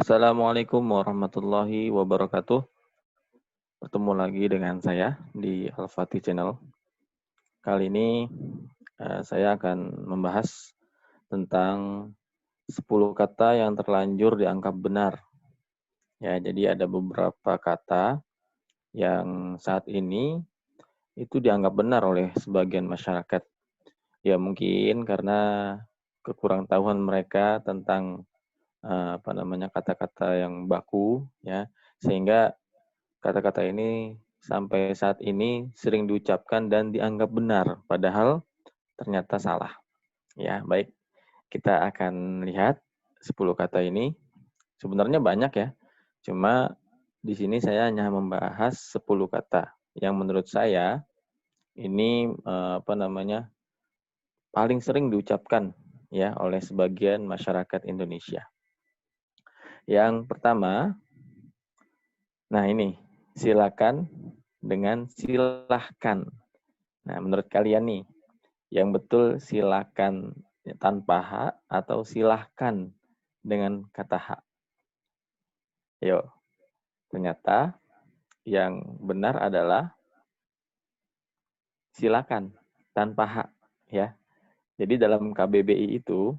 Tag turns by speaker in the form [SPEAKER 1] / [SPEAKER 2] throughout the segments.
[SPEAKER 1] Assalamualaikum warahmatullahi wabarakatuh. Bertemu lagi dengan saya di Al-Fatih Channel. Kali ini saya akan membahas tentang 10 kata yang terlanjur dianggap benar. Ya, jadi ada beberapa kata yang saat ini itu dianggap benar oleh sebagian masyarakat. Ya, mungkin karena kekurang tahuan mereka tentang kata-kata yang baku, ya, sehingga kata-kata ini sampai saat ini sering diucapkan dan dianggap benar, padahal ternyata salah. Ya, baik. Kita akan lihat 10 kata ini. Sebenarnya banyak ya. Cuma di sini saya hanya membahas 10 kata yang menurut saya ini paling sering diucapkan ya oleh sebagian masyarakat Indonesia. Yang pertama, nah ini, silakan dengan silahkan. Nah, menurut kalian nih, yang betul silakan tanpa H atau silahkan dengan kata H? Yo, ternyata yang benar adalah silakan tanpa H, ya. Jadi dalam KBBI itu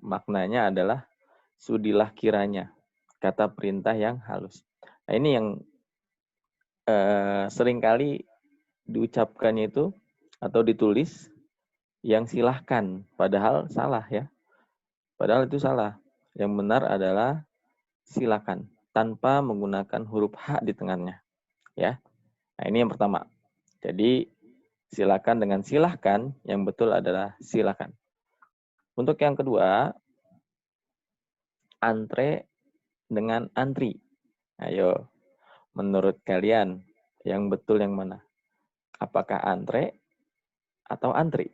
[SPEAKER 1] maknanya adalah sudilah kiranya, kata perintah yang halus. Nah, ini yang seringkali diucapkannya itu atau ditulis yang silahkan, padahal salah ya. Padahal itu salah. Yang benar adalah silakan tanpa menggunakan huruf H di tengahnya, ya. Nah, ini yang pertama. Jadi silakan dengan silahkan, yang betul adalah silakan. Untuk yang kedua, antre dengan antri. Ayo, menurut kalian yang betul yang mana? Apakah antre atau antri?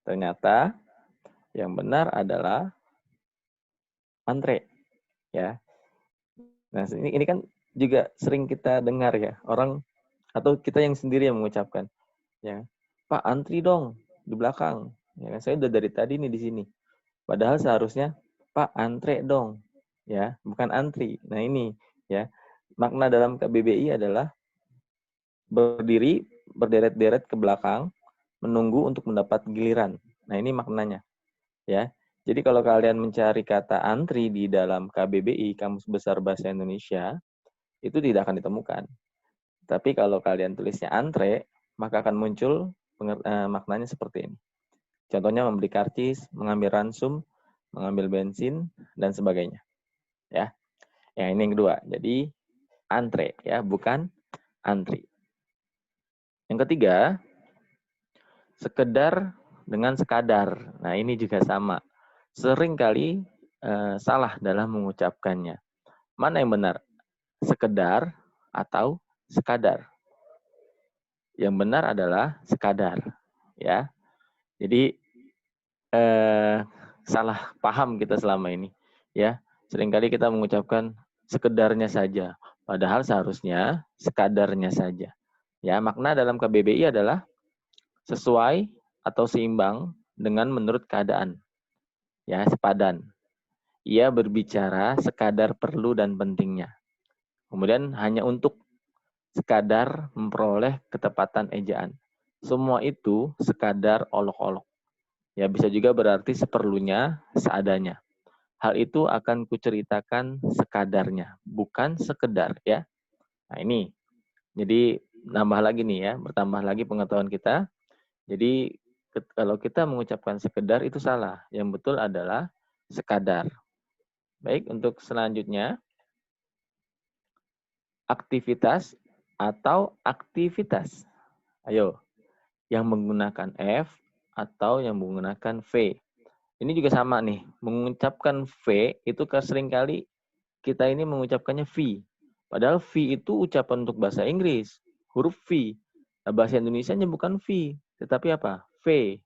[SPEAKER 1] Ternyata yang benar adalah antre, ya. Nah, ini kan juga sering kita dengar ya, orang atau kita yang sendiri yang mengucapkan, ya, Pak antri dong di belakang. Ya, saya udah dari tadi nih di sini. Padahal seharusnya Pak antre dong, ya, bukan antri. Nah ini, ya, makna dalam KBBI adalah berdiri berderet-deret ke belakang, menunggu untuk mendapat giliran. Nah ini maknanya, ya. Jadi kalau kalian mencari kata antri di dalam KBBI, Kamus Besar Bahasa Indonesia, itu tidak akan ditemukan. Tapi kalau kalian tulisnya antre, maka akan muncul maknanya seperti ini. Contohnya membeli karcis, mengambil ransum, mengambil bensin, dan sebagainya. Ya, ini yang kedua. Jadi antre, ya, bukan antri. Yang ketiga, sekedar dengan sekadar. Nah, ini juga sama. Sering kali salah dalam mengucapkannya. Mana yang benar? Sekedar atau sekadar? Yang benar adalah sekadar, ya. Jadi salah paham kita selama ini, ya. Seringkali kita mengucapkan sekedarnya saja, padahal seharusnya sekadarnya saja. Ya, makna dalam KBBI adalah sesuai atau seimbang dengan menurut keadaan. Ya, sepadan. Ia berbicara sekadar perlu dan pentingnya. Kemudian hanya untuk sekadar memperoleh ketepatan ejaan. Semua itu sekadar olok-olok. Ya, bisa juga berarti seperlunya, seadanya. Hal itu akan kuceritakan sekadarnya, bukan sekedar, ya. Nah, ini. Jadi nambah lagi nih ya, bertambah lagi pengetahuan kita. Jadi kalau kita mengucapkan sekedar itu salah. Yang betul adalah sekadar. Baik, untuk selanjutnya aktivitas atau aktivitas. Ayo, yang menggunakan F atau yang menggunakan V. Ini juga sama nih, mengucapkan V itu seringkali kita ini mengucapkannya V. Padahal V itu ucapan untuk bahasa Inggris, huruf V. Nah, bahasa Indonesianya bukan V, tetapi apa? V.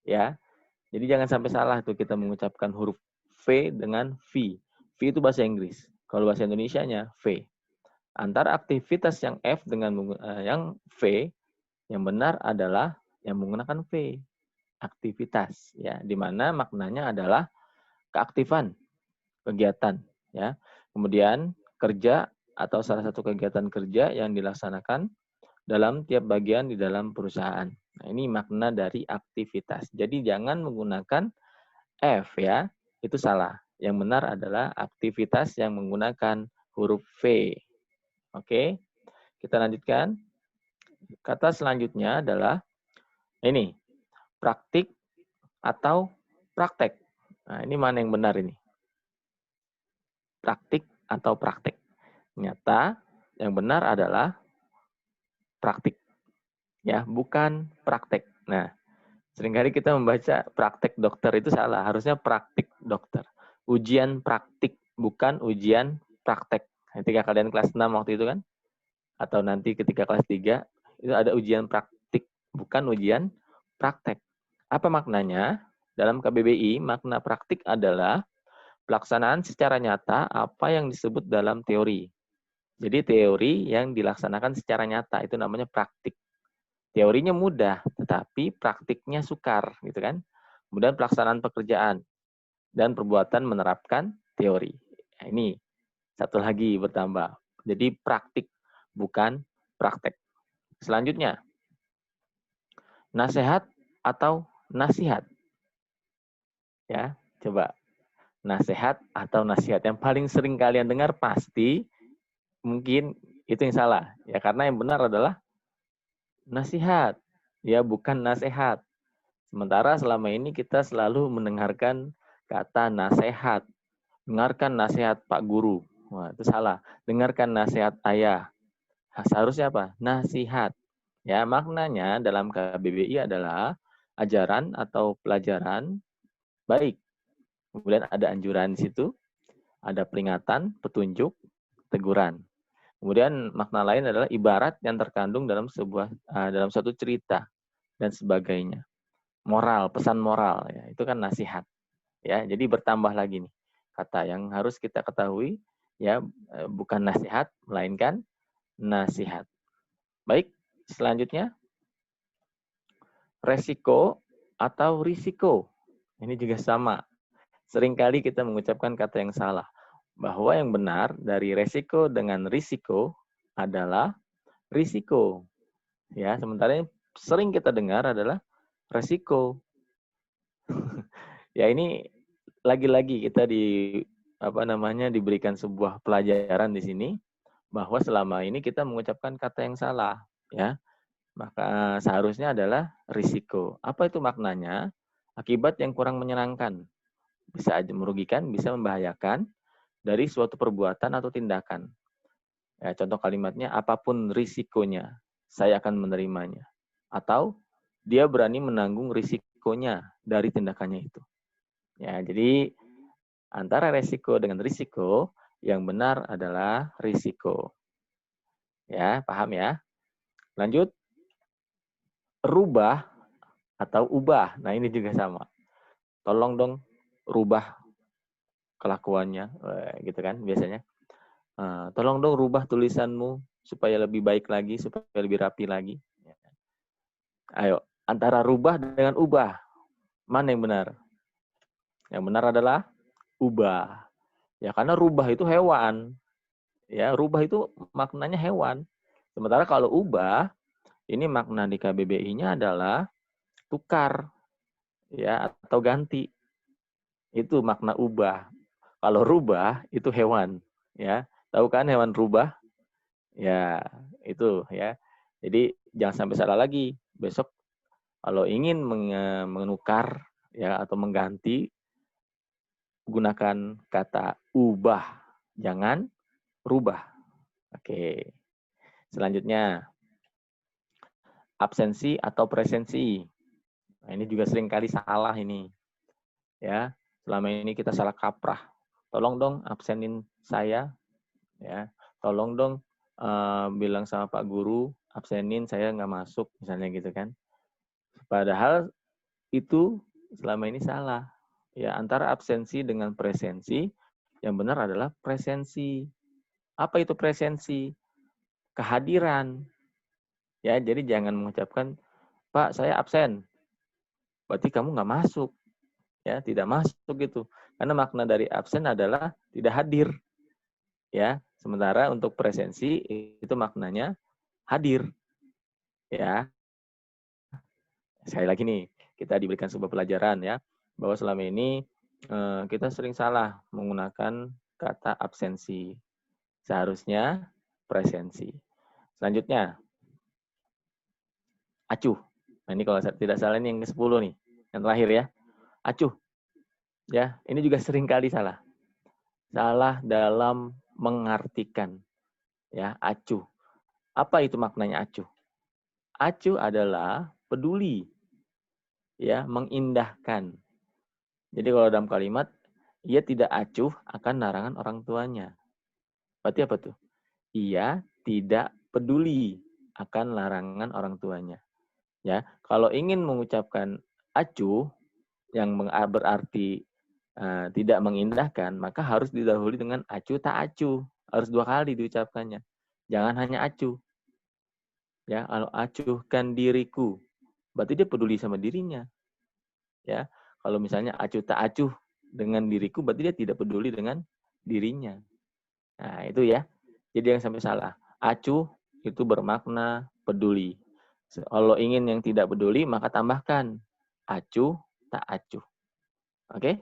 [SPEAKER 1] Ya. Jadi jangan sampai salah tuh kita mengucapkan huruf V dengan V. V itu bahasa Inggris. Kalau bahasa Indonesianya V. Antara aktivitas yang F dengan yang V, yang benar adalah yang menggunakan V. Aktivitas, ya, di mana maknanya adalah keaktifan, kegiatan, Ya. Kemudian kerja atau salah satu kegiatan kerja yang dilaksanakan dalam tiap bagian di dalam perusahaan. Nah, ini makna dari aktivitas. Jadi jangan menggunakan F ya, itu salah. Yang benar adalah aktivitas yang menggunakan huruf V. Oke, kita lanjutkan. Kata selanjutnya adalah ini, praktik atau praktek. Nah, ini mana yang benar ini? Praktik atau praktek? Nyata, yang benar adalah praktik. Ya, bukan praktek. Nah, seringkali kita membaca praktek dokter itu salah. Harusnya praktik dokter. Ujian praktik, bukan ujian praktek. Ketika kalian kelas 6 waktu itu kan, atau nanti ketika kelas 3, itu ada ujian praktik, bukan ujian praktek. Apa maknanya? Dalam KBBI, makna praktik adalah pelaksanaan secara nyata apa yang disebut dalam teori. Jadi teori yang dilaksanakan secara nyata, itu namanya praktik. Teorinya mudah, tetapi praktiknya sukar, gitu kan? Kemudian pelaksanaan pekerjaan dan perbuatan menerapkan teori. Nah, ini satu lagi bertambah. Jadi praktik, bukan praktek. Selanjutnya, nasihat atau nasihat. Ya, coba nasihat atau nasihat. Yang paling sering kalian dengar pasti mungkin itu yang salah. Ya, karena yang benar adalah nasihat. Ya, bukan nasihat. Sementara selama ini kita selalu mendengarkan kata nasihat. Dengarkan nasihat Pak Guru. Wah, itu salah. Dengarkan nasihat ayah. Seharusnya apa? Nasihat. Ya, maknanya dalam KBBI adalah ajaran atau pelajaran baik. Kemudian ada anjuran di situ, ada peringatan, petunjuk, teguran. Kemudian makna lain adalah ibarat yang terkandung dalam dalam suatu cerita dan sebagainya. Moral, pesan moral ya, itu kan nasihat. Ya, jadi bertambah lagi nih kata yang harus kita ketahui ya, bukan nasihat melainkan nasihat. Baik, selanjutnya resiko atau risiko. Ini juga sama. Seringkali kita mengucapkan kata yang salah. Bahwa yang benar dari resiko dengan risiko adalah risiko. Ya, sementara yang sering kita dengar adalah resiko. Ya, ini lagi-lagi kita diberikan sebuah pelajaran di sini bahwa selama ini kita mengucapkan kata yang salah, ya. Maka seharusnya adalah risiko. Apa itu maknanya? Akibat yang kurang menyenangkan. Bisa aja merugikan, bisa membahayakan dari suatu perbuatan atau tindakan. Ya, contoh kalimatnya, apapun risikonya, saya akan menerimanya. Atau dia berani menanggung risikonya dari tindakannya itu. Ya, jadi antara resiko dengan risiko, yang benar adalah risiko. Ya, paham ya? Lanjut, rubah atau ubah. Nah, ini juga sama. Tolong dong rubah kelakuannya, gitu kan biasanya. Tolong dong rubah tulisanmu supaya lebih baik lagi, supaya lebih rapi lagi. Ayo, antara rubah dengan ubah, mana yang benar? Yang benar adalah ubah. Ya, karena rubah itu hewan. Ya, rubah itu maknanya hewan. Sementara kalau ubah, ini makna di KBBI-nya adalah tukar, ya, atau ganti. Itu makna ubah. Kalau rubah itu hewan, ya. Tahu kan hewan rubah? Ya, itu ya. Jadi jangan sampai salah lagi. Besok kalau ingin menukar ya atau mengganti, gunakan kata ubah, jangan rubah. Oke. Selanjutnya, absensi atau presensi. Nah, ini juga sering kali salah ini. Ya, selama ini kita salah kaprah. Tolong dong absenin saya, ya. Tolong dong bilang sama Pak Guru absenin saya nggak masuk, misalnya gitu kan. Padahal itu selama ini salah. Ya, antara absensi dengan presensi, yang benar adalah presensi. Apa itu presensi? Kehadiran. Ya, jadi jangan mengucapkan, Pak, saya absen. Berarti kamu nggak masuk. Ya, tidak masuk gitu. Karena makna dari absen adalah tidak hadir. Ya, sementara untuk presensi itu maknanya hadir. Ya, sekali lagi nih, kita diberikan sebuah pelajaran ya, bahwa selama ini kita sering salah menggunakan kata absensi. Seharusnya presensi. Selanjutnya, acuh. Nah, ini kalau tidak salah ini yang ke-10 nih, yang terakhir ya. Acuh. Ya, ini juga sering kali salah. Salah dalam mengartikan. Ya, acuh. Apa itu maknanya acuh? Acuh adalah peduli. Ya, mengindahkan. Jadi kalau dalam kalimat, ia tidak acuh akan larangan orang tuanya. Berarti apa tuh? Ia tidak peduli akan larangan orang tuanya. Ya, kalau ingin mengucapkan acuh yang berarti tidak mengindahkan, maka harus didahului dengan acuh tak acuh. Harus 2 kali diucapkannya. Jangan hanya acuh. Ya, kalau acuhkan diriku, berarti dia peduli sama dirinya. Ya, kalau misalnya acuh tak acuh dengan diriku, berarti dia tidak peduli dengan dirinya. Nah, itu ya. Jadi yang sampai salah. Acuh itu bermakna peduli. Kalau ingin yang tidak peduli, maka tambahkan acuh tak acuh. Oke?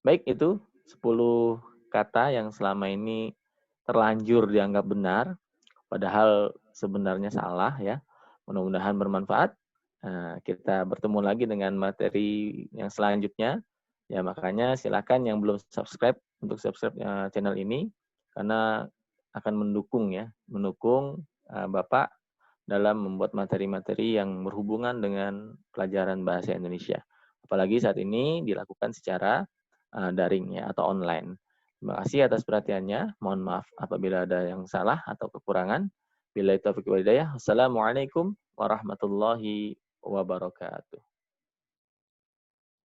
[SPEAKER 1] Baik, itu 10 kata yang selama ini terlanjur dianggap benar, padahal sebenarnya salah ya. Mudah-mudahan bermanfaat. Kita bertemu lagi dengan materi yang selanjutnya. Ya, makanya silakan yang belum subscribe untuk subscribe channel ini karena akan mendukung ya, mendukung Bapak dalam membuat materi-materi yang berhubungan dengan pelajaran bahasa Indonesia. Apalagi saat ini dilakukan secara daring ya atau online. Terima kasih atas perhatiannya. Mohon maaf apabila ada yang salah atau kekurangan. Billahi taufiq wal hidayah. Wassalamualaikum warahmatullahi wabarakatuh.